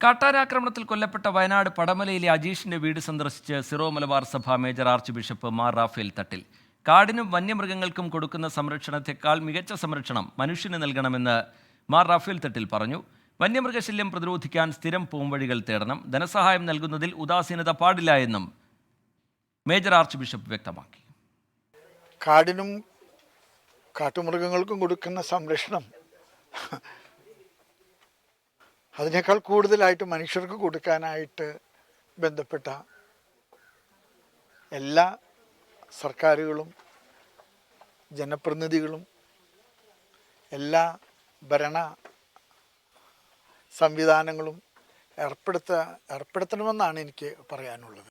കാട്ടാനാക്രമണത്തിൽ കൊല്ലപ്പെട്ട വയനാട് പടമലയിലെ അജീഷിന്റെ വീട് സന്ദർശിച്ച് സിറോ മലബാർ സഭ major archbishop Mar Raphael Thattil. കാടിനും വന്യമൃഗങ്ങൾക്കും കൊടുക്കുന്ന സംരക്ഷണത്തെക്കാൾ മികച്ച സംരക്ഷണം മനുഷ്യന് നൽകണമെന്ന് മാർ റാഫേൽ തട്ടിൽ പറഞ്ഞു. വന്യമൃഗശല്യം പ്രതിരോധിക്കാൻ സ്ഥിരം പോംവഴികൾ തേടണം. ധനസഹായം നൽകുന്നതിൽ ഉദാസീനത പാടില്ല എന്നും മേജർ ആർച്ച് ബിഷപ്പ് വ്യക്തമാക്കി. കാടിനും കാട്ടുമൃഗങ്ങൾക്കും കൊടുക്കുന്ന സംരക്ഷണം അതിനേക്കാൾ കൂടുതലായിട്ട് മനുഷ്യർക്ക് കൊടുക്കാനായിട്ട് ബന്ധപ്പെട്ട എല്ലാ സർക്കാരുകളും ജനപ്രതിനിധികളും എല്ലാ ഭരണ സംവിധാനങ്ങളും ഏർപ്പെടുത്തണമെന്നാണ് എനിക്ക് പറയാനുള്ളത്.